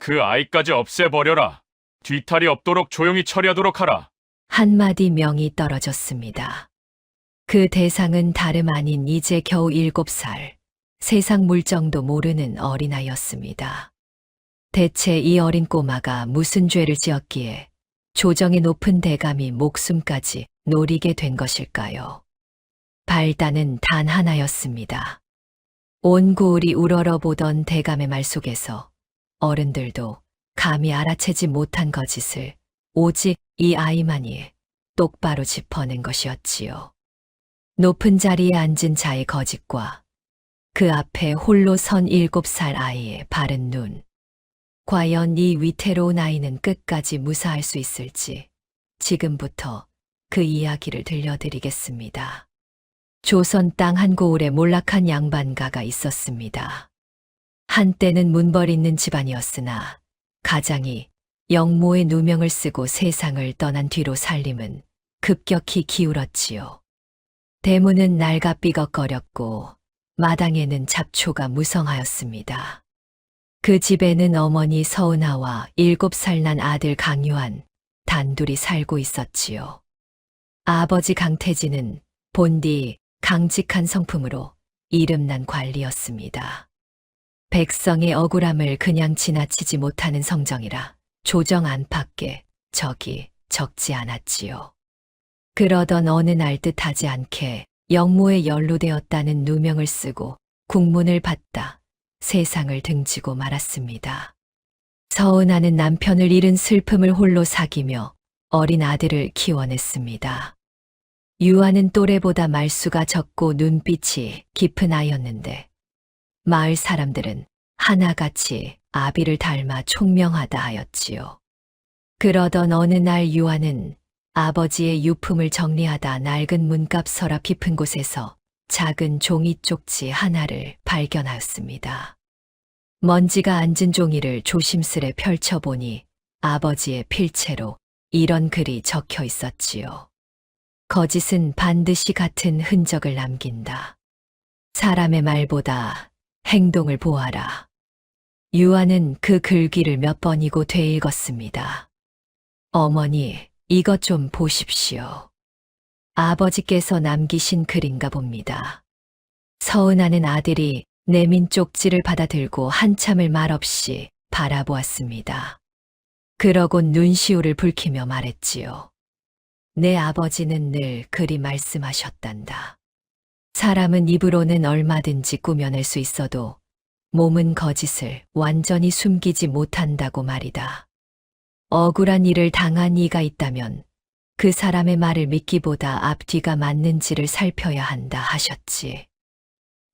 그 아이까지 없애버려라. 뒤탈이 없도록 조용히 처리하도록 하라. 한마디 명이 떨어졌습니다. 그 대상은 다름 아닌 이제 겨우 7살, 세상 물정도 모르는 어린아이였습니다. 대체 이 어린 꼬마가 무슨 죄를 지었기에 조정의 높은 대감이 목숨까지 노리게 된 것일까요? 발단은 단 하나였습니다. 온 고을이 우러러보던 대감의 말 속에서 어른들도 감히 알아채지 못한 거짓을 오직 이 아이만이 똑바로 짚어낸 것이었지요. 높은 자리에 앉은 자의 거짓과 그 앞에 홀로 선 7살 아이의 바른 눈. 과연 이 위태로운 아이는 끝까지 무사할 수 있을지 지금부터 그 이야기를 들려드리겠습니다. 조선 땅 한 고을에 몰락한 양반가가 있었습니다. 한때는 문벌 있는 집안이었으나 가장이 영모의 누명을 쓰고 세상을 떠난 뒤로 살림은 급격히 기울었지요. 대문은 낡아 삐걱거렸고 마당에는 잡초가 무성하였습니다. 그 집에는 어머니 서은아와 7살 난 아들 강유한 단둘이 살고 있었지요. 아버지 강태진은 본디 강직한 성품으로 이름난 관리였습니다. 백성의 억울함을 그냥 지나치지 못하는 성정이라 조정 안팎에 적이 적지 않았지요. 그러던 어느 날 뜻하지 않게 영모에 연루되었다는 누명을 쓰고 국문을 받다 세상을 등지고 말았습니다. 서은아는 남편을 잃은 슬픔을 홀로 사귀며 어린 아들을 키워냈습니다. 유아는 또래보다 말수가 적고 눈빛이 깊은 아이였는데 마을 사람들은 하나같이 아비를 닮아 총명하다 하였지요. 그러던 어느 날 유아는 아버지의 유품을 정리하다 낡은 문갑 서랍 깊은 곳에서 작은 종이 쪽지 하나를 발견하였습니다. 먼지가 앉은 종이를 조심스레 펼쳐보니 아버지의 필체로 이런 글이 적혀 있었지요. 거짓은 반드시 같은 흔적을 남긴다. 사람의 말보다 행동을 보아라. 유아는 그 글귀를 몇 번이고 되읽었습니다. 어머니, 이것 좀 보십시오. 아버지께서 남기신 글인가 봅니다. 서은아는 아들이 내민 쪽지를 받아들고 한참을 말없이 바라보았습니다. 그러곤 눈시울을 붉히며 말했지요. 내 아버지는 늘 그리 말씀하셨단다. 사람은 입으로는 얼마든지 꾸며낼 수 있어도 몸은 거짓을 완전히 숨기지 못한다고 말이다. 억울한 일을 당한 이가 있다면 그 사람의 말을 믿기보다 앞뒤가 맞는지를 살펴야 한다 하셨지.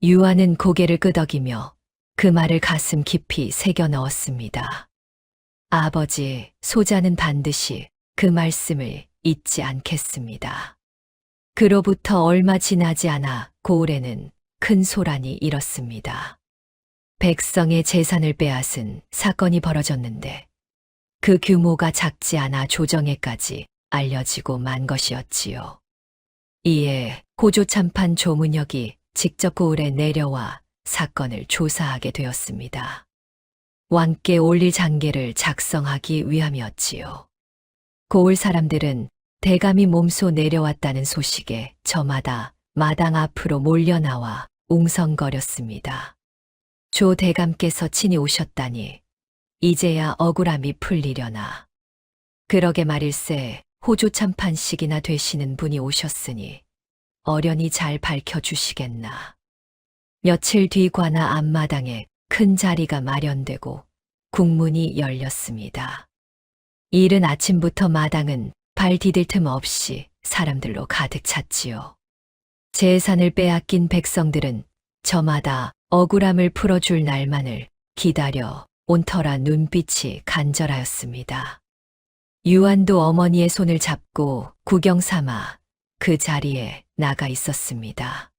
유아는 고개를 끄덕이며 그 말을 가슴 깊이 새겨 넣었습니다. 아버지, 소자는 반드시 그 말씀을 잊지 않겠습니다. 그로부터 얼마 지나지 않아 고을에는 큰 소란이 일었습니다. 백성의 재산을 빼앗은 사건이 벌어졌는데 그 규모가 작지 않아 조정에까지 알려지고 만 것이었지요. 이에 호조참판 조문혁이 직접 고을에 내려와 사건을 조사하게 되었습니다. 왕께 올릴 장계를 작성하기 위함이었지요. 고을 사람들은 대감이 몸소 내려왔다는 소식에 저마다 마당 앞으로 몰려나와 웅성거렸습니다. 조 대감께서 친히 오셨다니 이제야 억울함이 풀리려나. 그러게 말일세 호조참판식이나 되시는 분이 오셨으니 어련히 잘 밝혀주시겠나. 며칠 뒤 관아 앞마당에 큰 자리가 마련되고 국문이 열렸습니다. 이른 아침부터 마당은 발 디딜 틈 없이 사람들로 가득 찼지요. 재산을 빼앗긴 백성들은 저마다 억울함을 풀어줄 날만을 기다려 온터라 눈빛이 간절하였습니다. 유한도 어머니의 손을 잡고 구경 삼아 그 자리에 나가 있었습니다.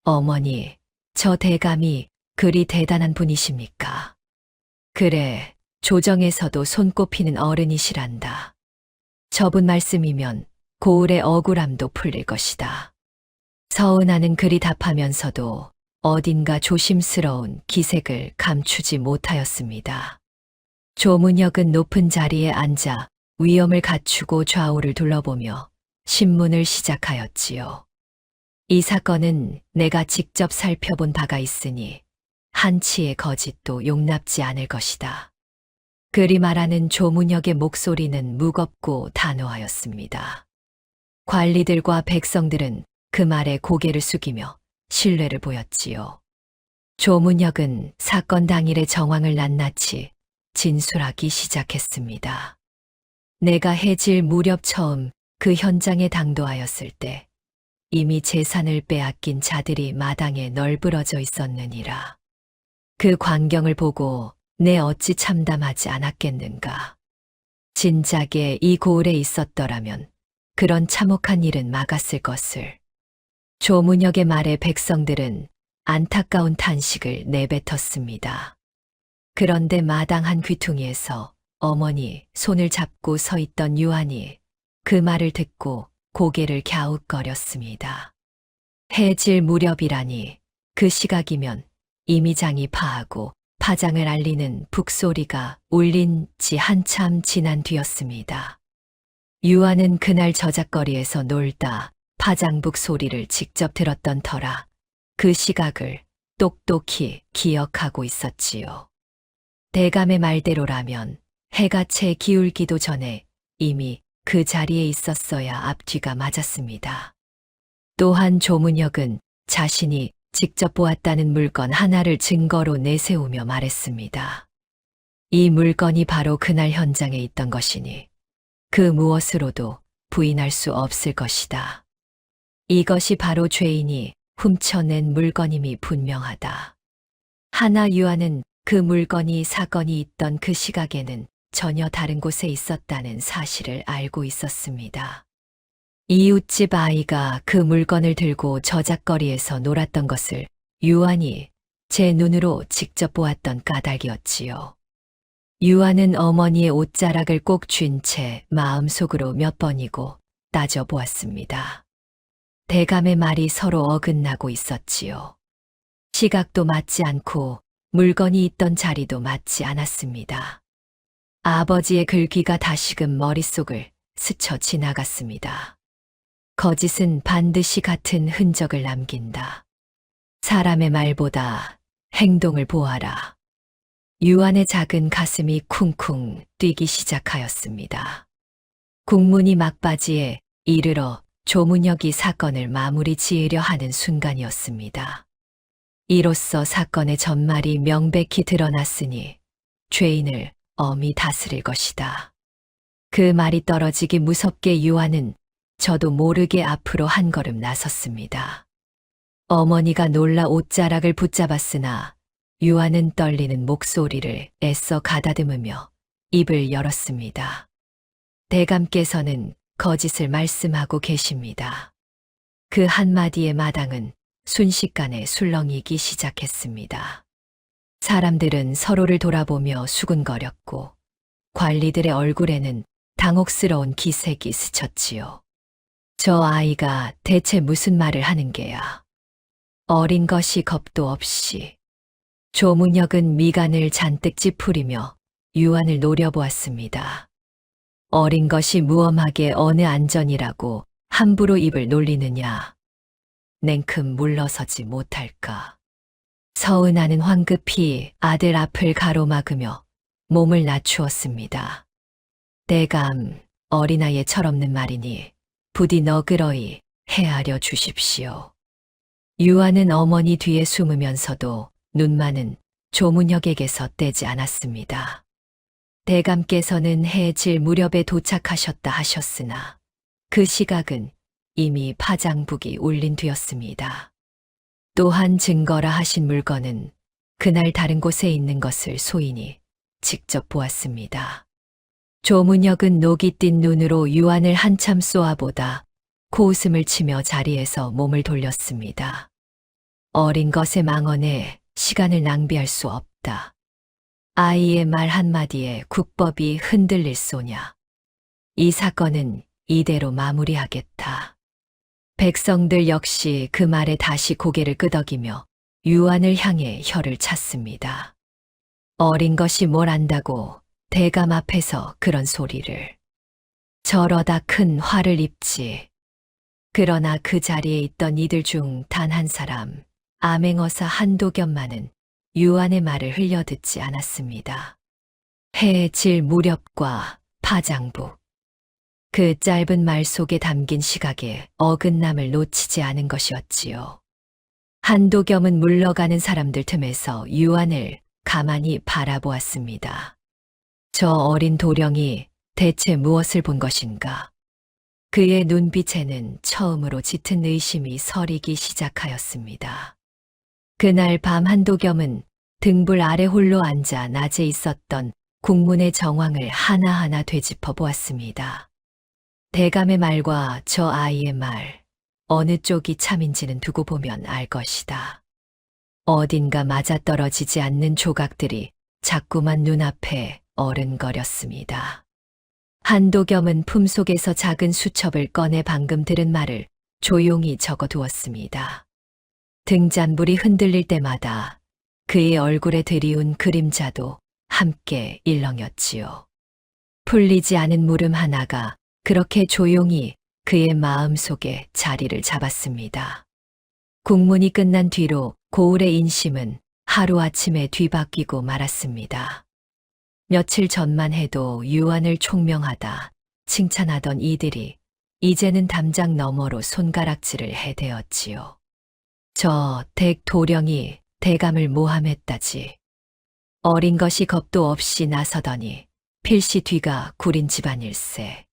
어머니, 저 대감이 그리 대단한 분이십니까? 그래, 조정에서도 손꼽히는 어른이시란다. 저분 말씀이면 고을의 억울함도 풀릴 것이다. 서은아는 그리 답하면서도 어딘가 조심스러운 기색을 감추지 못하였습니다. 조문혁은 높은 자리에 앉아 위엄을 갖추고 좌우를 둘러보며 신문을 시작하였지요. 이 사건은 내가 직접 살펴본 바가 있으니 한치의 거짓도 용납지 않을 것이다. 그리 말하는 조문혁의 목소리는 무겁고 단호하였습니다. 관리들과 백성들은 그 말에 고개를 숙이며 신뢰를 보였지요. 조문혁은 사건 당일의 정황을 낱낱이 진술하기 시작했습니다. 내가 해질 무렵 처음 그 현장에 당도하였을 때 이미 재산을 빼앗긴 자들이 마당에 널브러져 있었느니라. 그 광경을 보고 내 어찌 참담하지 않았겠는가. 진작에 이 고을에 있었더라면 그런 참혹한 일은 막았을 것을. 조문혁의 말에 백성들은 안타까운 탄식을 내뱉었습니다. 그런데 마당 한 귀퉁이에서 어머니 손을 잡고 서 있던 유한이 그 말을 듣고 고개를 갸웃거렸습니다. 해질 무렵이라니 그 시각이면 이미 장이 파하고 파장을 알리는 북소리가 울린 지 한참 지난 뒤였습니다. 유한은 그날 저작거리에서 놀다 파장북 소리를 직접 들었던 터라 그 시각을 똑똑히 기억하고 있었지요. 대감의 말대로라면 해가 채 기울기도 전에 이미 그 자리에 있었어야 앞뒤가 맞았습니다. 또한 조문혁은 자신이 직접 보았다는 물건 하나를 증거로 내세우며 말했습니다. 이 물건이 바로 그날 현장에 있던 것이니 그 무엇으로도 부인할 수 없을 것이다. 이것이 바로 죄인이 훔쳐낸 물건임이 분명하다. 하나 유한은 그 물건이 사건이 있던 그 시각에는 전혀 다른 곳에 있었다는 사실을 알고 있었습니다. 이웃집 아이가 그 물건을 들고 저작거리에서 놀았던 것을 유한이 제 눈으로 직접 보았던 까닭이었지요. 유한은 어머니의 옷자락을 꼭 쥔 채 마음속으로 몇 번이고 따져보았습니다. 대감의 말이 서로 어긋나고 있었지요. 시각도 맞지 않고 물건이 있던 자리도 맞지 않았습니다. 아버지의 글귀가 다시금 머릿속을 스쳐 지나갔습니다. 거짓은 반드시 같은 흔적을 남긴다. 사람의 말보다 행동을 보아라. 유한의 작은 가슴이 쿵쿵 뛰기 시작하였습니다. 국문이 막바지에 이르러 조문혁이 사건을 마무리 지으려 하는 순간이었습니다. 이로써 사건의 전말이 명백히 드러났으니 죄인을 엄히 다스릴 것이다. 그 말이 떨어지기 무섭게 유한은 저도 모르게 앞으로 한 걸음 나섰습니다. 어머니가 놀라 옷자락을 붙잡았으나 유한은 떨리는 목소리를 애써 가다듬으며 입을 열었습니다. 대감께서는 거짓을 말씀하고 계십니다. 그 한마디의 마당은 순식간에 술렁이기 시작했습니다. 사람들은 서로를 돌아보며 수군거렸고 관리들의 얼굴에는 당혹스러운 기색이 스쳤지요. 저 아이가 대체 무슨 말을 하는 게야. 어린 것이 겁도 없이. 조문혁은 미간을 잔뜩 찌푸리며 유한을 노려보았습니다. 어린 것이 무엄하게 어느 안전이라고 함부로 입을 놀리느냐. 냉큼 물러서지 못할까. 서은하는 황급히 아들 앞을 가로막으며 몸을 낮추었습니다. 대감, 어린아이의 철없는 말이니 부디 너그러이 헤아려 주십시오. 유한은 어머니 뒤에 숨으면서도 눈만은 조문혁에게서 떼지 않았습니다. 대감께서는 해질 무렵에 도착하셨다 하셨으나 그 시각은 이미 파장북이 울린 뒤였습니다. 또한 증거라 하신 물건은 그날 다른 곳에 있는 것을 소인이 직접 보았습니다. 조문혁은 녹이 띈 눈으로 유한을 한참 쏘아보다 코웃음을 치며 자리에서 몸을 돌렸습니다. 어린 것의 망언에 시간을 낭비할 수 없다. 아이의 말 한마디에 국법이 흔들릴 소냐. 이 사건은 이대로 마무리하겠다. 백성들 역시 그 말에 다시 고개를 끄덕이며 유한을 향해 혀를 찼습니다. 어린 것이 뭘 안다고 대감 앞에서 그런 소리를. 저러다 큰 화를 입지. 그러나 그 자리에 있던 이들 중 단 한 사람, 암행어사 한도겸만은 유한의 말을 흘려듣지 않았습니다. 해에 질 무렵과 파장부. 그 짧은 말 속에 담긴 시각에 어긋남을 놓치지 않은 것이었지요. 한도겸은 물러가는 사람들 틈에서 유한을 가만히 바라보았습니다. 저 어린 도령이 대체 무엇을 본 것인가? 그의 눈빛에는 처음으로 짙은 의심이 서리기 시작하였습니다. 그날 밤 한도겸은 등불 아래 홀로 앉아 낮에 있었던 국문의 정황을 하나하나 되짚어 보았습니다. 대감의 말과 저 아이의 말, 어느 쪽이 참인지는 두고 보면 알 것이다. 어딘가 맞아떨어지지 않는 조각들이 자꾸만 눈앞에 어른거렸습니다. 한도겸은 품속에서 작은 수첩을 꺼내 방금 들은 말을 조용히 적어두었습니다. 등잔불이 흔들릴 때마다 그의 얼굴에 드리운 그림자도 함께 일렁였지요. 풀리지 않은 물음 하나가 그렇게 조용히 그의 마음속에 자리를 잡았습니다. 국문이 끝난 뒤로 고을의 인심은 하루아침에 뒤바뀌고 말았습니다. 며칠 전만 해도 유한을 총명하다 칭찬하던 이들이 이제는 담장 너머로 손가락질을 해대었지요. 저 댁 도령이 대감을 모함했다지. 어린 것이 겁도 없이 나서더니 필시 뒤가 구린 집안일세.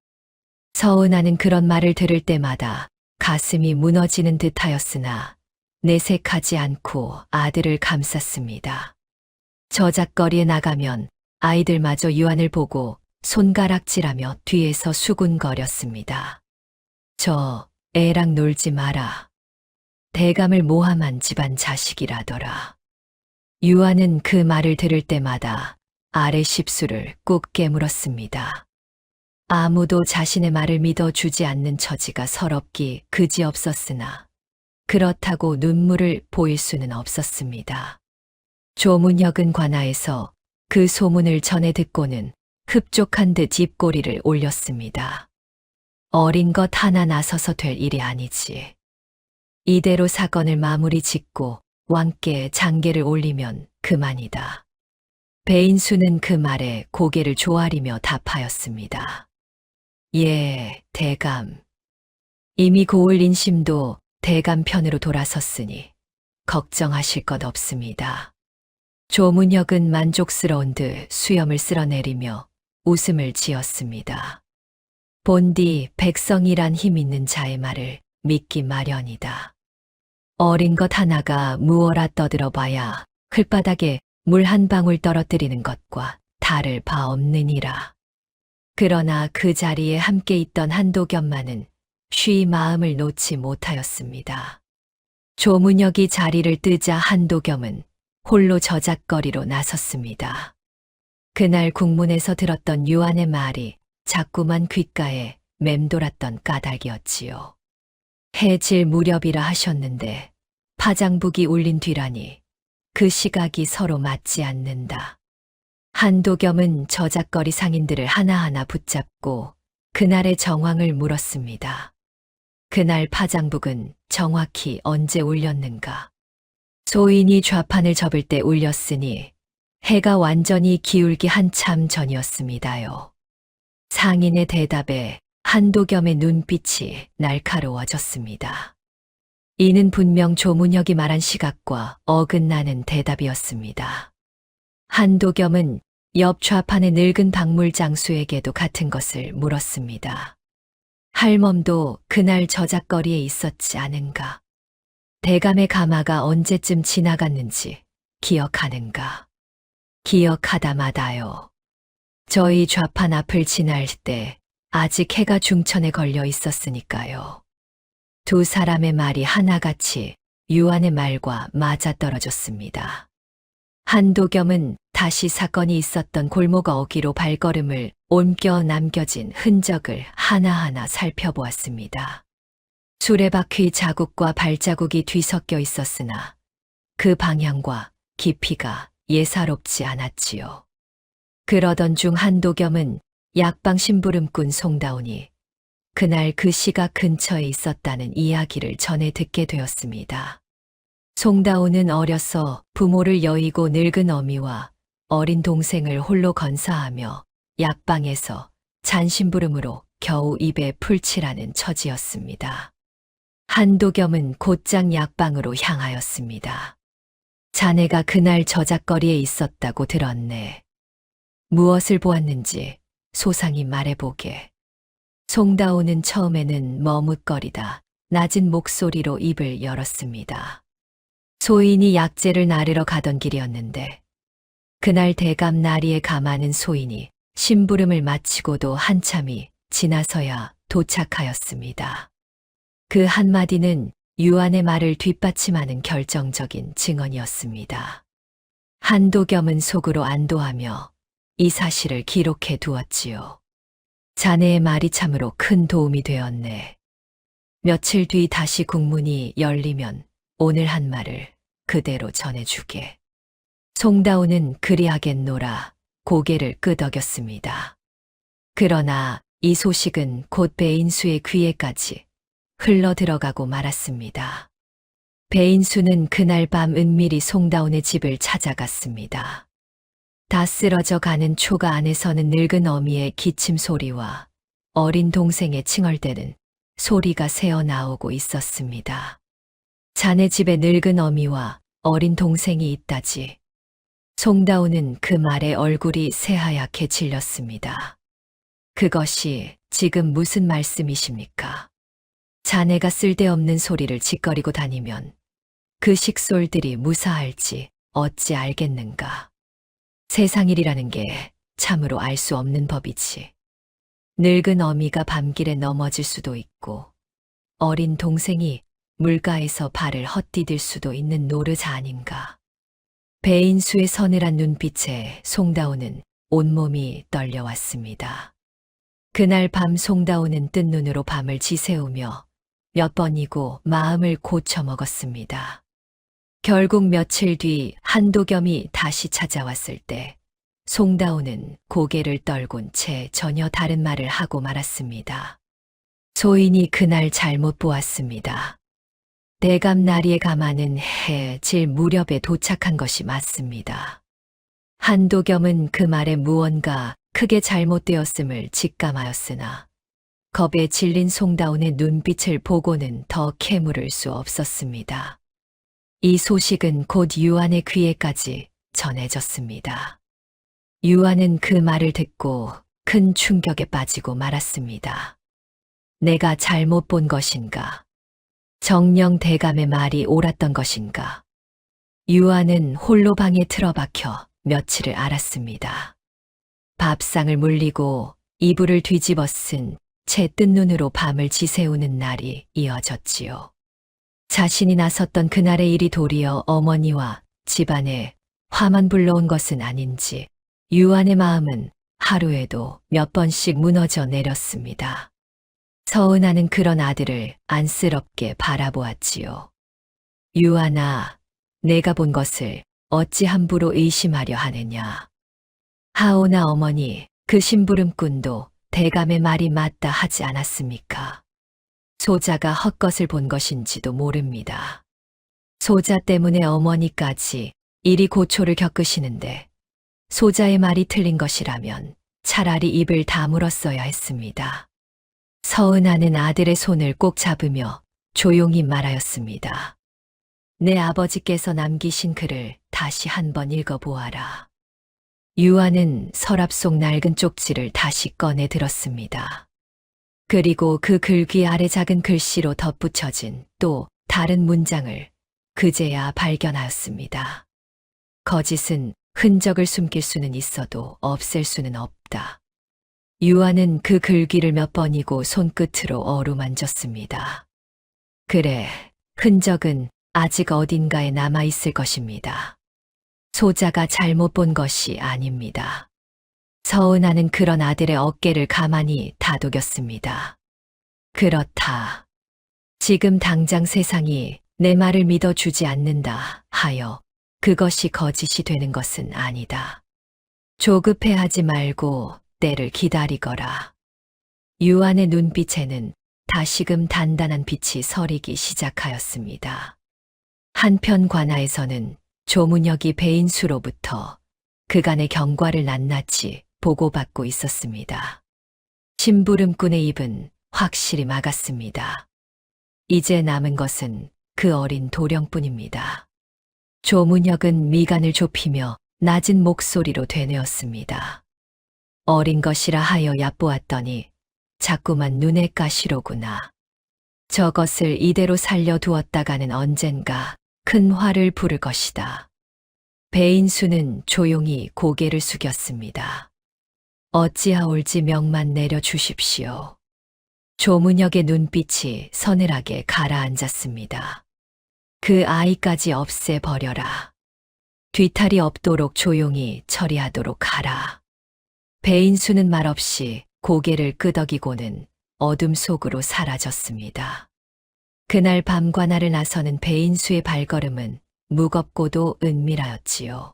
서은하는 그런 말을 들을 때마다 가슴이 무너지는 듯하였으나 내색하지 않고 아들을 감쌌습니다. 저잣거리에 나가면 아이들마저 유한을 보고 손가락질하며 뒤에서 수군거렸습니다. 저 애랑 놀지 마라. 대감을 모함한 집안 자식이라더라. 유한은 그 말을 들을 때마다 아래 십수를 꾹 깨물었습니다. 아무도 자신의 말을 믿어주지 않는 처지가 서럽기 그지없었으나 그렇다고 눈물을 보일 수는 없었습니다. 조문혁은 관아에서 그 소문을 전해 듣고는 흡족한 듯 입꼬리를 올렸습니다. 어린 것 하나 나서서 될 일이 아니지. 이대로 사건을 마무리 짓고 왕께 장계를 올리면 그만이다. 배인수는 그 말에 고개를 조아리며 답하였습니다. 예, 대감. 이미 고을 인심도 대감 편으로 돌아섰으니 걱정하실 것 없습니다. 조문혁은 만족스러운 듯 수염을 쓸어내리며 웃음을 지었습니다. 본디 백성이란 힘 있는 자의 말을 믿기 마련이다. 어린 것 하나가 무어라 떠들어봐야 흘바닥에 물 한 방울 떨어뜨리는 것과 다를 바 없느니라. 그러나 그 자리에 함께 있던 한도겸만은 쉬 마음을 놓지 못하였습니다. 조문혁이 자리를 뜨자 한도겸은 홀로 저잣거리로 나섰습니다. 그날 국문에서 들었던 유한의 말이 자꾸만 귓가에 맴돌았던 까닭이었지요. 해질 무렵이라 하셨는데 파장북이 울린 뒤라니 그 시각이 서로 맞지 않는다. 한도겸은 저잣거리 상인들을 하나하나 붙잡고 그날의 정황을 물었습니다. 그날 파장북은 정확히 언제 울렸는가? 소인이 좌판을 접을 때 울렸으니 해가 완전히 기울기 한참 전이었습니다요. 상인의 대답에 한도겸의 눈빛이 날카로워졌습니다. 이는 분명 조문혁이 말한 시각과 어긋나는 대답이었습니다. 한도겸은 옆 좌판의 늙은 박물 장수에게도 같은 것을 물었습니다. 할멈도 그날 저잣거리에 있었지 않은가? 대감의 가마가 언제쯤 지나갔는지 기억하는가? 기억하다마다요. 저희 좌판 앞을 지날 때 아직 해가 중천에 걸려 있었으니까요. 두 사람의 말이 하나같이 유한의 말과 맞아떨어졌습니다. 한도겸은 다시 사건이 있었던 골목 어귀로 발걸음을 옮겨 남겨진 흔적을 하나하나 살펴보았습니다. 수레바퀴 자국과 발자국이 뒤섞여 있었으나 그 방향과 깊이가 예사롭지 않았지요. 그러던 중 한도겸은 약방 심부름꾼 송다운이 그날 그 시가 근처에 있었다는 이야기를 전해 듣게 되었습니다. 송다운은 어려서 부모를 여의고 늙은 어미와 어린 동생을 홀로 건사하며 약방에서 잔심부름으로 겨우 입에 풀칠하는 처지였습니다. 한도겸은 곧장 약방으로 향하였습니다. 자네가 그날 저작거리에 있었다고 들었네. 무엇을 보았는지 소상히 말해보게. 송다운은 처음에는 머뭇거리다 낮은 목소리로 입을 열었습니다. 소인이 약재를 나르러 가던 길이었는데 그날 대감 나리에 감하는 소인이 심부름을 마치고도 한참이 지나서야 도착하였습니다. 그 한마디는 유한의 말을 뒷받침하는 결정적인 증언이었습니다. 한도겸은 속으로 안도하며 이 사실을 기록해 두었지요. 자네의 말이 참으로 큰 도움이 되었네. 며칠 뒤 다시 국문이 열리면 오늘 한 말을 그대로 전해주게. 송다운은 그리하겠노라 고개를 끄덕였습니다. 그러나 이 소식은 곧 배인수의 귀에까지 흘러 들어가고 말았습니다. 배인수는 그날 밤 은밀히 송다운의 집을 찾아갔습니다. 다 쓰러져 가는 초가 안에서는 늙은 어미의 기침 소리와 어린 동생의 칭얼대는 소리가 새어나오고 있었습니다. 자네 집에 늙은 어미와 어린 동생이 있다지. 송다운은 그 말에 얼굴이 새하얗게 질렸습니다. 그것이 지금 무슨 말씀이십니까? 자네가 쓸데없는 소리를 짓거리고 다니면 그 식솔들이 무사할지 어찌 알겠는가. 세상일이라는 게 참으로 알 수 없는 법이지. 늙은 어미가 밤길에 넘어질 수도 있고 어린 동생이 물가에서 발을 헛디딜 수도 있는 노르자 아닌가. 배인수의 서늘한 눈빛에 송다운은 온몸이 떨려왔습니다. 그날 밤 송다운은 뜬 눈으로 밤을 지새우며 몇 번이고 마음을 고쳐 먹었습니다. 결국 며칠 뒤 한도겸이 다시 찾아왔을 때 송다운은 고개를 떨군 채 전혀 다른 말을 하고 말았습니다. 소인이 그날 잘못 보았습니다. 대감 나리에 감하는 해 질 무렵에 도착한 것이 맞습니다. 한도겸은 그 말에 무언가 크게 잘못되었음을 직감하였으나 겁에 질린 송다운의 눈빛을 보고는 더 캐물을 수 없었습니다. 이 소식은 곧 유한의 귀에까지 전해졌습니다. 유한은 그 말을 듣고 큰 충격에 빠지고 말았습니다. 내가 잘못 본 것인가? 정녕 대감의 말이 옳았던 것인가? 유한은 홀로 방에 틀어박혀 며칠을 앓았습니다. 밥상을 물리고 이불을 뒤집어 쓴 채 뜬 눈으로 밤을 지새우는 날이 이어졌지요. 자신이 나섰던 그날의 일이 도리어 어머니와 집안에 화만 불러온 것은 아닌지 유한의 마음은 하루에도 몇 번씩 무너져 내렸습니다. 서운하는 그런 아들을 안쓰럽게 바라보았지요. 유한아, 내가 본 것을 어찌 함부로 의심하려 하느냐. 하오나 어머니, 그 심부름꾼도 대감의 말이 맞다 하지 않았습니까? 소자가 헛것을 본 것인지도 모릅니다. 소자 때문에 어머니까지 이리 고초를 겪으시는데 소자의 말이 틀린 것이라면 차라리 입을 다물었어야 했습니다. 서은하는 아들의 손을 꼭 잡으며 조용히 말하였습니다. 내 아버지께서 남기신 글을 다시 한번 읽어보아라. 유한은 서랍 속 낡은 쪽지를 다시 꺼내 들었습니다. 그리고 그 글귀 아래 작은 글씨로 덧붙여진 또 다른 문장을 그제야 발견하였습니다. 거짓은 흔적을 숨길 수는 있어도 없앨 수는 없다. 유한은 그 글귀를 몇 번이고 손끝으로 어루만졌습니다. 그래, 흔적은 아직 어딘가에 남아있을 것입니다. 소자가 잘못 본 것이 아닙니다. 서은하는 그런 아들의 어깨를 가만히 다독였습니다. 그렇다. 지금 당장 세상이 내 말을 믿어주지 않는다 하여 그것이 거짓이 되는 것은 아니다. 조급해하지 말고 때를 기다리거라. 유한의 눈빛에는 다시금 단단한 빛이 서리기 시작하였습니다. 한편 관아에서는 조문혁이 배인수로부터 그간의 경과를 낱낱이 보고받고 있었습니다. 심부름꾼의 입은 확실히 막았습니다. 이제 남은 것은 그 어린 도령뿐입니다. 조문혁은 미간을 좁히며 낮은 목소리로 되뇌었습니다. 어린 것이라 하여 얕보았더니 자꾸만 눈에 가시로구나. 저것을 이대로 살려두었다가는 언젠가 큰 화를 부를 것이다. 배인수는 조용히 고개를 숙였습니다. 어찌하올지 명만 내려주십시오. 조문혁의 눈빛이 서늘하게 가라앉았습니다. 그 아이까지 없애버려라. 뒤탈이 없도록 조용히 처리하도록 하라. 배인수는 말없이 고개를 끄덕이고는 어둠 속으로 사라졌습니다. 그날 밤 관아를 나서는 배인수의 발걸음은 무겁고도 은밀하였지요.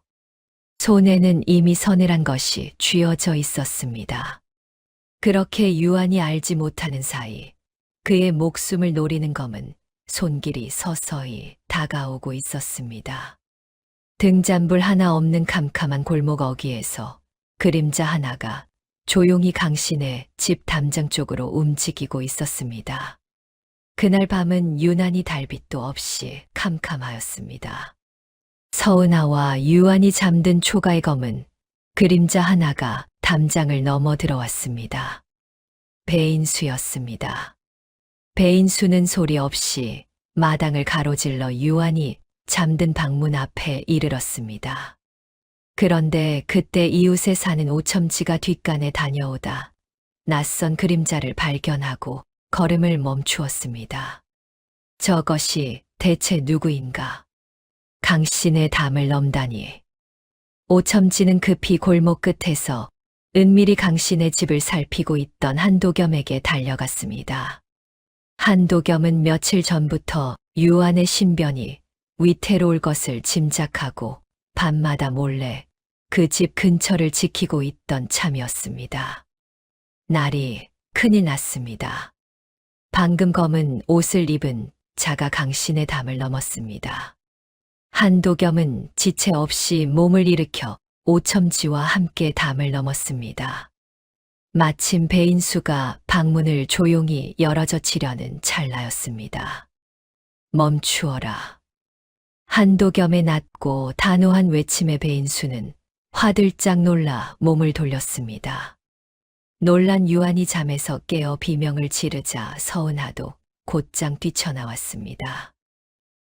손에는 이미 서늘한 것이 쥐어져 있었습니다. 그렇게 유한이 알지 못하는 사이 그의 목숨을 노리는 검은 손길이 서서히 다가오고 있었습니다. 등잔불 하나 없는 캄캄한 골목 어귀에서 그림자 하나가 조용히 강신의 집 담장 쪽으로 움직이고 있었습니다. 그날 밤은 유난히 달빛도 없이 캄캄하였습니다. 서은아와 유한이 잠든 초가의 검은 그림자 하나가 담장을 넘어 들어왔습니다. 배인수였습니다. 배인수는 소리 없이 마당을 가로질러 유한이 잠든 방문 앞에 이르렀습니다. 그런데 그때 이웃에 사는 오첨지가 뒷간에 다녀오다 낯선 그림자를 발견하고 걸음을 멈추었습니다. 저것이 대체 누구인가? 강신의 담을 넘다니. 오첨지는 급히 골목 끝에서 은밀히 강신의 집을 살피고 있던 한도겸에게 달려갔습니다. 한도겸은 며칠 전부터 유한의 신변이 위태로울 것을 짐작하고 밤마다 몰래 그 집 근처를 지키고 있던 참이었습니다. 날이 큰일 났습니다. 방금 검은 옷을 입은 자가 강신의 담을 넘었습니다. 한도겸은 지체 없이 몸을 일으켜 오첨지와 함께 담을 넘었습니다. 마침 배인수가 방문을 조용히 열어젖히려는 찰나였습니다. 멈추어라. 한도겸의 낮고 단호한 외침에 배인수는 화들짝 놀라 몸을 돌렸습니다. 놀란 유한이 잠에서 깨어 비명을 지르자 서은하도 곧장 뛰쳐나왔습니다.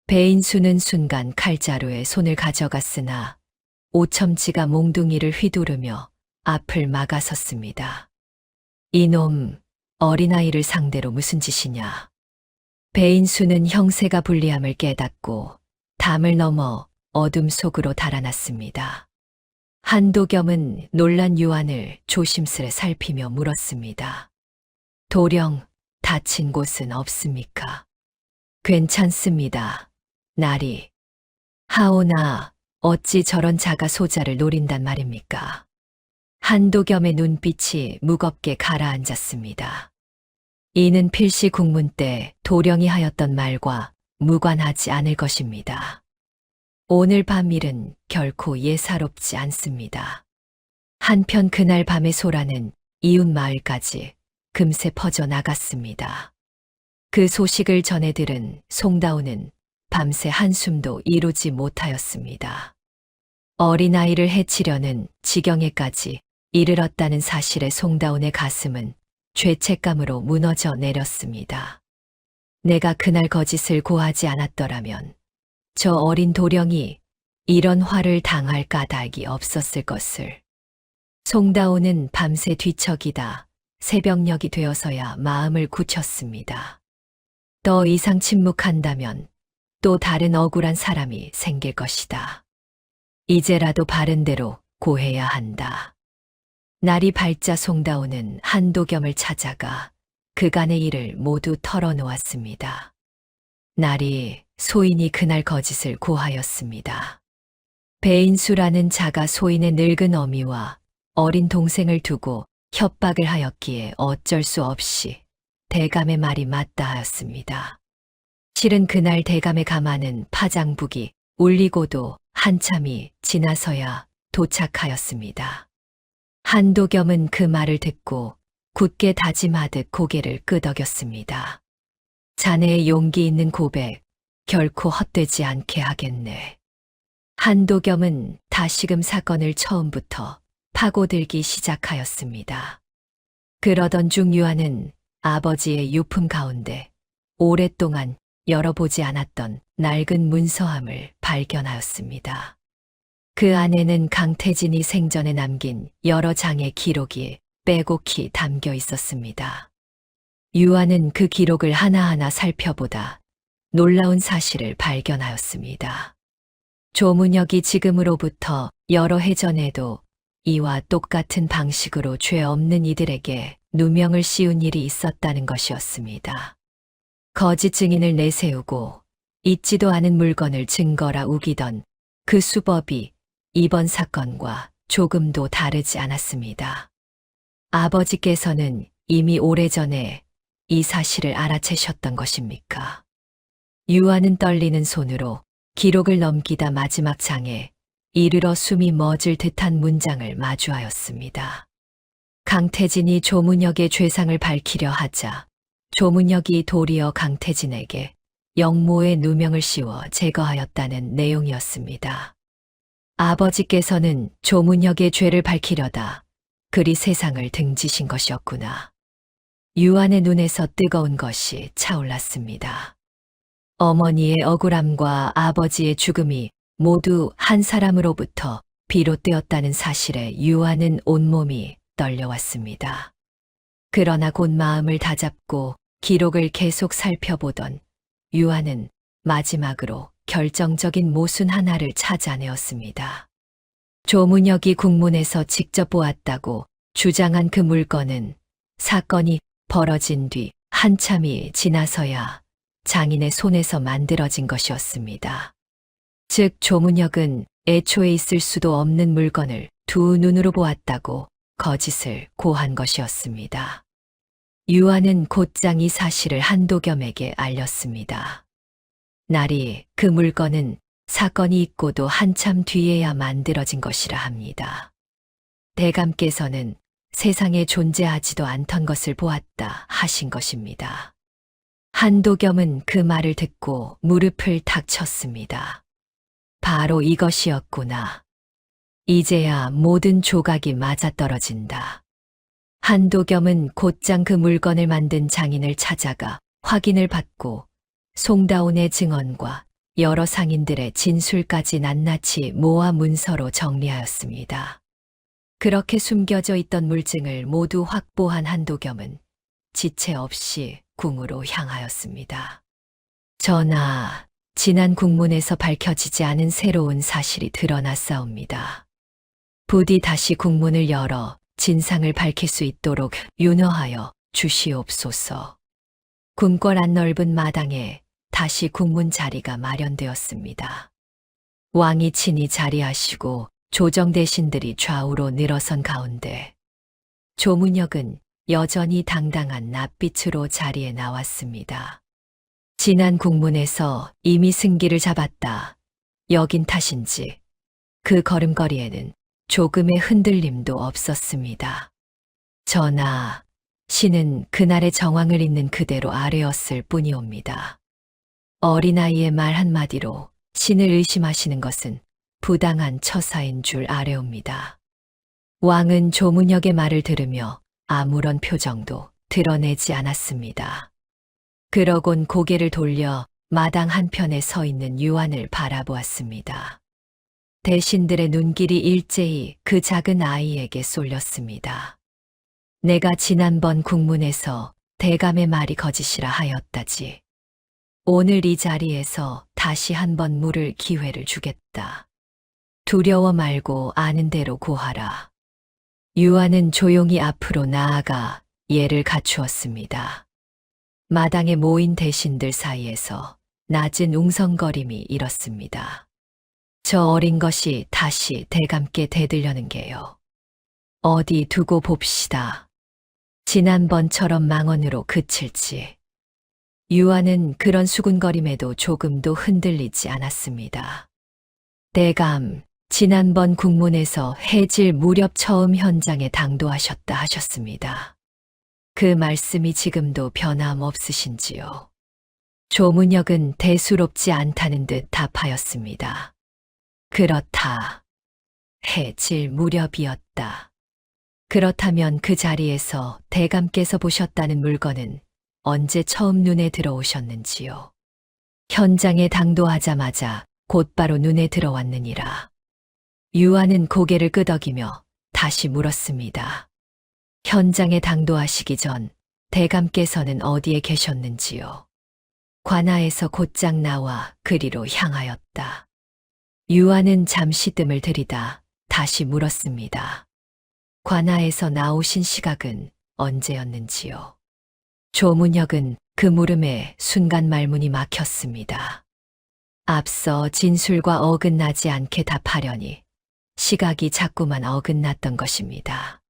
배인수는 순간 칼자루에 손을 가져갔으나 오첨지가 몽둥이를 휘두르며 앞을 막아섰습니다. 이놈, 어린아이를 상대로 무슨 짓이냐. 배인수는 형세가 불리함을 깨닫고 담을 넘어 어둠 속으로 달아났습니다. 한도겸은 놀란 유한을 조심스레 살피며 물었습니다. 도령, 다친 곳은 없습니까? 괜찮습니다. 나리. 하오나, 어찌 저런 자가 소자를 노린단 말입니까? 한도겸의 눈빛이 무겁게 가라앉았습니다. 이는 필시 국문 때 도령이 하였던 말과 무관하지 않을 것입니다. 오늘 밤 일은 결코 예사롭지 않습니다. 한편 그날 밤의 소란은 이웃 마을까지 금세 퍼져나갔습니다. 그 소식을 전해 들은 송다우는 밤새 한숨도 이루지 못하였습니다. 어린아이를 해치려는 지경에까지 이르렀다는 사실에 송다운의 가슴은 죄책감으로 무너져 내렸습니다. 내가 그날 거짓을 고하지 않았더라면 저 어린 도령이 이런 화를 당할 까닭이 없었을 것을. 송다운은 밤새 뒤척이다 새벽녘이 되어서야 마음을 굳혔습니다. 더 이상 침묵한다면 또 다른 억울한 사람이 생길 것이다. 이제라도 바른 대로 고해야 한다. 날이 밝자 송다운은 한도겸을 찾아가 그간의 일을 모두 털어놓았습니다. 날이 소인이 그날 거짓을 고하였습니다. 배인수라는 자가 소인의 늙은 어미와 어린 동생을 두고 협박을 하였기에 어쩔 수 없이 대감의 말이 맞다 하였습니다. 실은 그날 대감의 가마는 파장북이 울리고도 한참이 지나서야 도착하였습니다. 한도겸은 그 말을 듣고 굳게 다짐하듯 고개를 끄덕였습니다. 자네의 용기 있는 고백 결코 헛되지 않게 하겠네. 한도겸은 다시금 사건을 처음부터 파고들기 시작하였습니다. 그러던 중 유아는 아버지의 유품 가운데 오랫동안 열어보지 않았던 낡은 문서함을 발견하였습니다. 그 안에는 강태진이 생전에 남긴 여러 장의 기록이 빼곡히 담겨 있었습니다. 유아는 그 기록을 하나하나 살펴보다 놀라운 사실을 발견하였습니다. 조문혁이 지금으로부터 여러 해 전에도 이와 똑같은 방식으로 죄 없는 이들에게 누명을 씌운 일이 있었다는 것이었습니다. 거짓 증인을 내세우고 있지도 않은 물건을 증거라 우기던 그 수법이 이번 사건과 조금도 다르지 않았습니다. 아버지께서는 이미 오래전에 이 사실을 알아채셨던 것입니까? 유아는 떨리는 손으로 기록을 넘기다 마지막 장에 이르러 숨이 멎을 듯한 문장을 마주하였습니다. 강태진이 조문혁의 죄상을 밝히려 하자 조문혁이 도리어 강태진에게 영모의 누명을 씌워 제거하였다는 내용이었습니다. 아버지께서는 조문혁의 죄를 밝히려다 그리 세상을 등지신 것이었구나. 유한의 눈에서 뜨거운 것이 차올랐습니다. 어머니의 억울함과 아버지의 죽음이 모두 한 사람으로부터 비롯되었다는 사실에 유한은 온몸이 떨려왔습니다. 그러나 곧 마음을 다잡고 기록을 계속 살펴보던 유한은 마지막으로 결정적인 모순 하나를 찾아내었습니다. 조문혁이 국문에서 직접 보았다고 주장한 그 물건은 사건이 벌어진 뒤 한참이 지나서야 장인의 손에서 만들어진 것이었습니다. 즉 조문혁은 애초에 있을 수도 없는 물건을 두 눈으로 보았다고 거짓을 고한 것이었습니다. 유아는 곧장 이 사실을 한도겸에게 알렸습니다. 날이 그 물건은 사건이 있고도 한참 뒤에야 만들어진 것이라 합니다. 대감께서는 세상에 존재하지도 않던 것을 보았다 하신 것입니다. 한도겸은 그 말을 듣고 무릎을 탁 쳤습니다. 바로 이것이었구나. 이제야 모든 조각이 맞아떨어진다. 한도겸은 곧장 그 물건을 만든 장인을 찾아가 확인을 받고 송다운의 증언과 여러 상인들의 진술까지 낱낱이 모아 문서로 정리하였습니다. 그렇게 숨겨져 있던 물증을 모두 확보한 한도겸은 지체 없이 궁으로 향하였습니다. 전하, 지난 국문에서 밝혀지지 않은 새로운 사실이 드러났사옵니다. 부디 다시 국문을 열어 진상을 밝힐 수 있도록 윤허하여 주시옵소서. 궁궐 안 넓은 마당에 다시 국문 자리가 마련되었습니다. 왕이 친히 자리하시고 조정 대신들이 좌우로 늘어선 가운데 조문혁은 여전히 당당한 낯빛으로 자리에 나왔습니다. 지난 국문에서 이미 승기를 잡았다 여긴 탓인지 그 걸음걸이에는 조금의 흔들림도 없었습니다. 전하, 신은 그날의 정황을 있는 그대로 아뢰었을 뿐이옵니다. 어린아이의 말 한마디로 신을 의심하시는 것은 부당한 처사인 줄 아뢰옵니다. 왕은 조문혁의 말을 들으며 아무런 표정도 드러내지 않았습니다. 그러곤 고개를 돌려 마당 한편에 서 있는 유한을 바라보았습니다. 대신들의 눈길이 일제히 그 작은 아이에게 쏠렸습니다. 내가 지난번 국문에서 대감의 말이 거짓이라 하였다지. 오늘 이 자리에서 다시 한번 물을 기회를 주겠다. 두려워 말고 아는 대로 고하라. 유한은 조용히 앞으로 나아가 예를 갖추었습니다. 마당에 모인 대신들 사이에서 낮은 웅성거림이 일었습니다. 저 어린 것이 다시 대감께 대들려는 게요. 어디 두고 봅시다. 지난번처럼 망언으로 그칠지. 유아는 그런 수군거림에도 조금도 흔들리지 않았습니다. 대감, 지난번 국문에서 해질 무렵 처음 현장에 당도하셨다 하셨습니다. 그 말씀이 지금도 변함없으신지요? 조문혁은 대수롭지 않다는 듯 답하였습니다. 그렇다. 해질 무렵이었다. 그렇다면 그 자리에서 대감께서 보셨다는 물건은 언제 처음 눈에 들어오셨는지요? 현장에 당도하자마자 곧바로 눈에 들어왔느니라. 유아는 고개를 끄덕이며 다시 물었습니다. 현장에 당도하시기 전 대감께서는 어디에 계셨는지요? 관아에서 곧장 나와 그리로 향하였다. 유아는 잠시 뜸을 들이다 다시 물었습니다. 관아에서 나오신 시각은 언제였는지요? 조문혁은 그 물음에 순간 말문이 막혔습니다. 앞서 진술과 어긋나지 않게 답하려니 시각이 자꾸만 어긋났던 것입니다.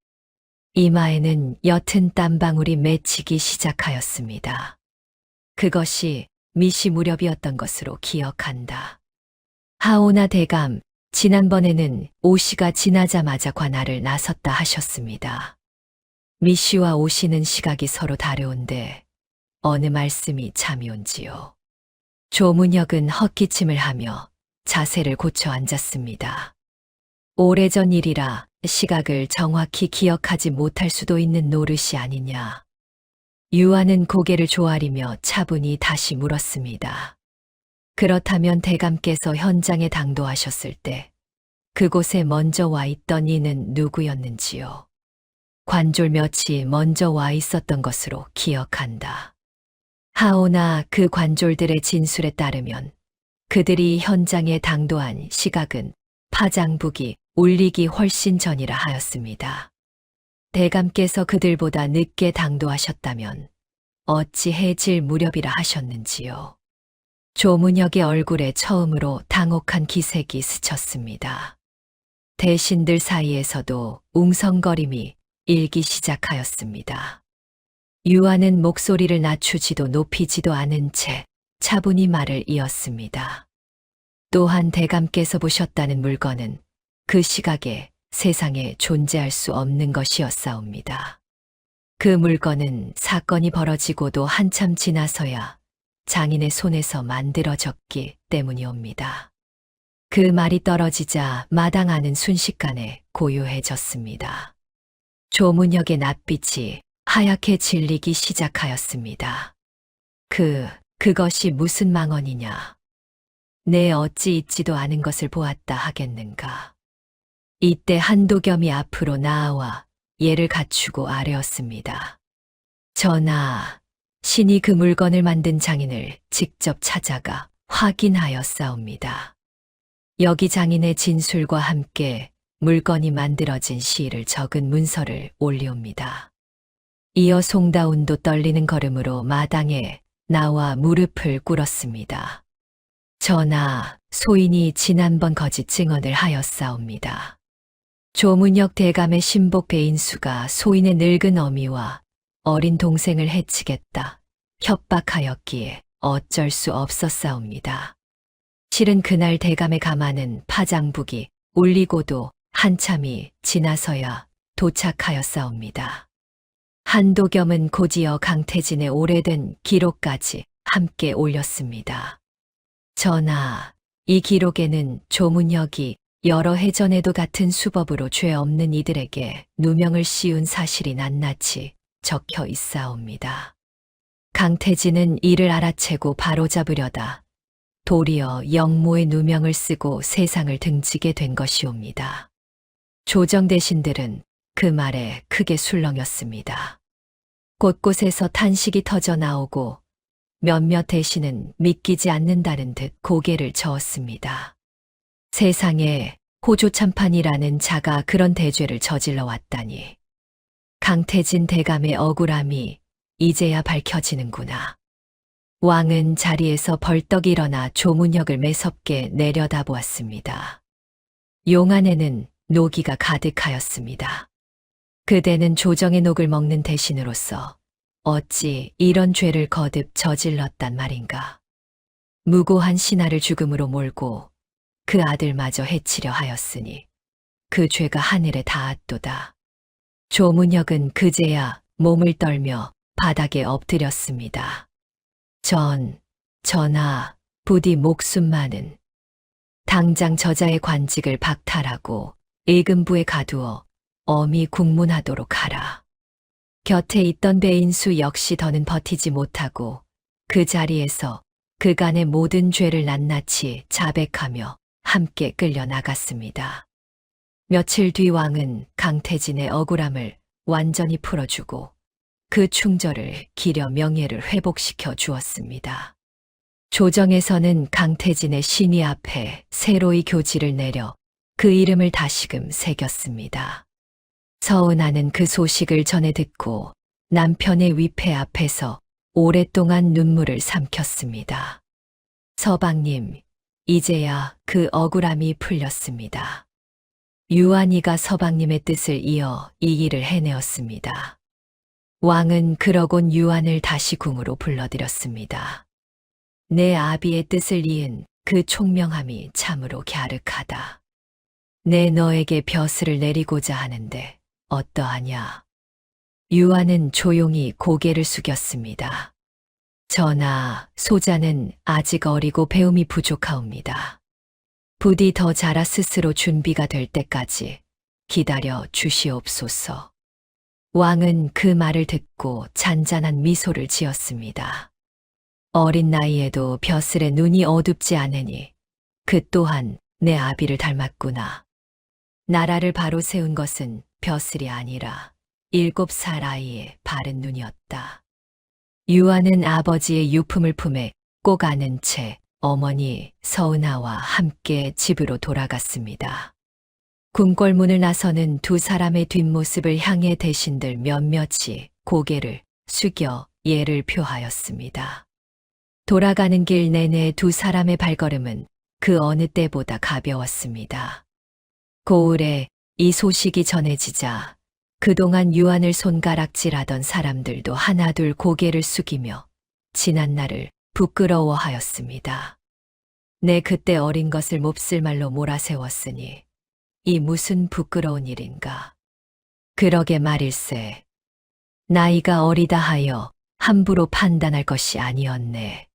이마에는 옅은 땀방울이 맺히기 시작하였습니다. 그것이 미시 무렵이었던 것으로 기억한다. 하오나 대감, 지난번에는 오씨가 지나자마자 관아를 나섰다 하셨습니다. 미씨와 오씨는 시각이 서로 다려온데 어느 말씀이 참이 온지요. 조문혁은 헛기침을 하며 자세를 고쳐 앉았습니다. 오래전 일이라 시각을 정확히 기억하지 못할 수도 있는 노릇이 아니냐. 유아는 고개를 조아리며 차분히 다시 물었습니다. 그렇다면 대감께서 현장에 당도하셨을 때 그곳에 먼저 와 있던 이는 누구였는지요? 관졸 몇이 먼저 와 있었던 것으로 기억한다. 하오나 그 관졸들의 진술에 따르면 그들이 현장에 당도한 시각은 파장북이 울리기 훨씬 전이라 하였습니다. 대감께서 그들보다 늦게 당도하셨다면 어찌 해질 무렵이라 하셨는지요? 조문혁의 얼굴에 처음으로 당혹한 기색이 스쳤습니다. 대신들 사이에서도 웅성거림이 일기 시작하였습니다. 유아는 목소리를 낮추지도 높이지도 않은 채 차분히 말을 이었습니다. 또한 대감께서 보셨다는 물건은 그 시각에 세상에 존재할 수 없는 것이었사옵니다. 그 물건은 사건이 벌어지고도 한참 지나서야 장인의 손에서 만들어졌기 때문이옵니다. 그 말이 떨어지자 마당 안은 순식간에 고요해졌습니다. 조문혁의 낯빛이 하얗게 질리기 시작하였습니다. 그것이 무슨 망언이냐? 내 어찌 있지도 않은 것을 보았다 하겠는가? 이때 한도겸이 앞으로 나아와 예를 갖추고 아뢰었습니다. 전하, 신이 그 물건을 만든 장인을 직접 찾아가 확인하였사옵니다. 여기 장인의 진술과 함께 물건이 만들어진 시를 적은 문서를 올리옵니다. 이어 송다운도 떨리는 걸음으로 마당에 나와 무릎을 꿇었습니다. 전하, 소인이 지난번 거짓 증언을 하였사옵니다. 조문혁 대감의 신복 배인수가 소인의 늙은 어미와 어린 동생을 해치겠다 협박하였기에 어쩔 수 없었사옵니다. 실은 그날 대감의 가마는 파장북이 울리고도 한참이 지나서야 도착하였사옵니다. 한도겸은 곧이어 강태진의 오래된 기록까지 함께 올렸습니다. 전하, 이 기록에는 조문혁이 여러 해 전에도 같은 수법으로 죄 없는 이들에게 누명을 씌운 사실이 낱낱이 적혀 있사옵니다. 강태진은 이를 알아채고 바로잡으려다 도리어 영모의 누명을 쓰고 세상을 등지게 된 것이옵니다. 조정 대신들은 그 말에 크게 술렁였습니다. 곳곳에서 탄식이 터져 나오고 몇몇 대신은 믿기지 않는다는 듯 고개를 저었습니다. 세상에 호조참판이라는 자가 그런 대죄를 저질러 왔다니. 강태진 대감의 억울함이 이제야 밝혀지는구나. 왕은 자리에서 벌떡 일어나 조문혁을 매섭게 내려다보았습니다. 용 안에는 노기가 가득하였습니다. 그대는 조정의 녹을 먹는 대신으로서 어찌 이런 죄를 거듭 저질렀단 말인가. 무고한 신하를 죽음으로 몰고 그 아들마저 해치려 하였으니 그 죄가 하늘에 닿았도다. 조문혁은 그제야 몸을 떨며 바닥에 엎드렸습니다. 전하, 부디 목숨만은 당장 저자의 관직을 박탈하고 일금부에 가두어 엄히 국문하도록 하라. 곁에 있던 배인수 역시 더는 버티지 못하고 그 자리에서 그간의 모든 죄를 낱낱이 자백하며 함께 끌려 나갔습니다. 며칠 뒤 왕은 강태진의 억울함을 완전히 풀어주고 그 충절을 기려 명예를 회복시켜 주었습니다. 조정에서는 강태진의 신의 앞에 새로이 교지를 내려 그 이름을 다시금 새겼습니다. 서은아는 그 소식을 전해 듣고 남편의 위패 앞에서 오랫동안 눈물을 삼켰습니다. 서방님, 이제야 그 억울함이 풀렸습니다. 유한이가 서방님의 뜻을 이어 이 일을 해내었습니다. 왕은 그러곤 유한을 다시 궁으로 불러들였습니다. 내 아비의 뜻을 이은 그 총명함이 참으로 갸륵하다. 내 너에게 벼슬을 내리고자 하는데 어떠하냐? 유한은 조용히 고개를 숙였습니다. 전하, 소자는 아직 어리고 배움이 부족하옵니다. 부디 더 자라 스스로 준비가 될 때까지 기다려 주시옵소서. 왕은 그 말을 듣고 잔잔한 미소를 지었습니다. 어린 나이에도 벼슬에 눈이 어둡지 않으니 그 또한 내 아비를 닮았구나. 나라를 바로 세운 것은 벼슬이 아니라 7살 아이의 바른 눈이었다. 유한은 아버지의 유품을 품에 꼭 안은 채 어머니 서은아와 함께 집으로 돌아갔습니다. 궁궐문을 나서는 두 사람의 뒷모습을 향해 대신들 몇몇이 고개를 숙여 예를 표하였습니다. 돌아가는 길 내내 두 사람의 발걸음은 그 어느 때보다 가벼웠습니다. 고을에 이 소식이 전해지자 그동안 유한을 손가락질하던 사람들도 하나둘 고개를 숙이며 지난 날을 부끄러워하였습니다. 내 그때 어린 것을 몹쓸 말로 몰아세웠으니 이 무슨 부끄러운 일인가. 그러게 말일세. 나이가 어리다 하여 함부로 판단할 것이 아니었네.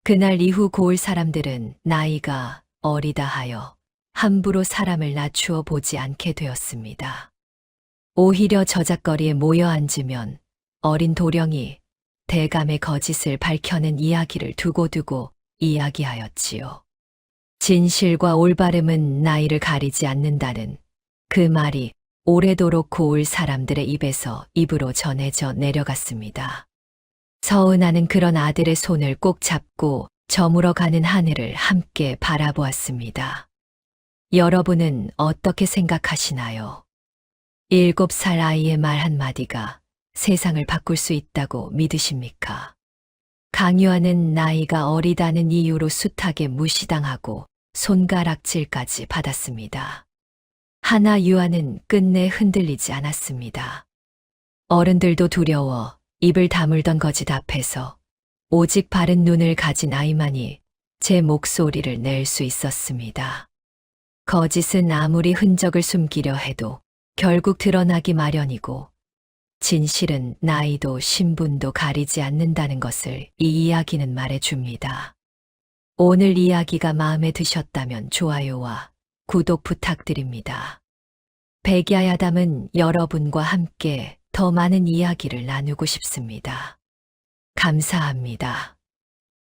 그날 이후 고을 사람들은 나이가 어리다 하여 함부로 사람을 낮추어 보지 않게 되었습니다. 오히려 저작거리에 모여 앉으면 어린 도령이 대감의 거짓을 밝혀낸 이야기를 두고두고 이야기하였지요. 진실과 올바름은 나이를 가리지 않는다는 그 말이 오래도록 고을 사람들의 입에서 입으로 전해져 내려갔습니다. 서은아는 그런 아들의 손을 꼭 잡고 저물어 가는 하늘을 함께 바라보았습니다. 여러분은 어떻게 생각하시나요? 7살 아이의 말 한마디가 세상을 바꿀 수 있다고 믿으십니까? 강유한은 나이가 어리다는 이유로 숱하게 무시당하고 손가락질까지 받았습니다. 하나 유한은 끝내 흔들리지 않았습니다. 어른들도 두려워 입을 다물던 거짓 앞에서 오직 바른 눈을 가진 아이만이 제 목소리를 낼 수 있었습니다. 거짓은 아무리 흔적을 숨기려 해도 결국 드러나기 마련이고 진실은 나이도 신분도 가리지 않는다는 것을 이 이야기는 말해줍니다. 오늘 이야기가 마음에 드셨다면 좋아요와 구독 부탁드립니다. 백야야담은 여러분과 함께 더 많은 이야기를 나누고 싶습니다. 감사합니다.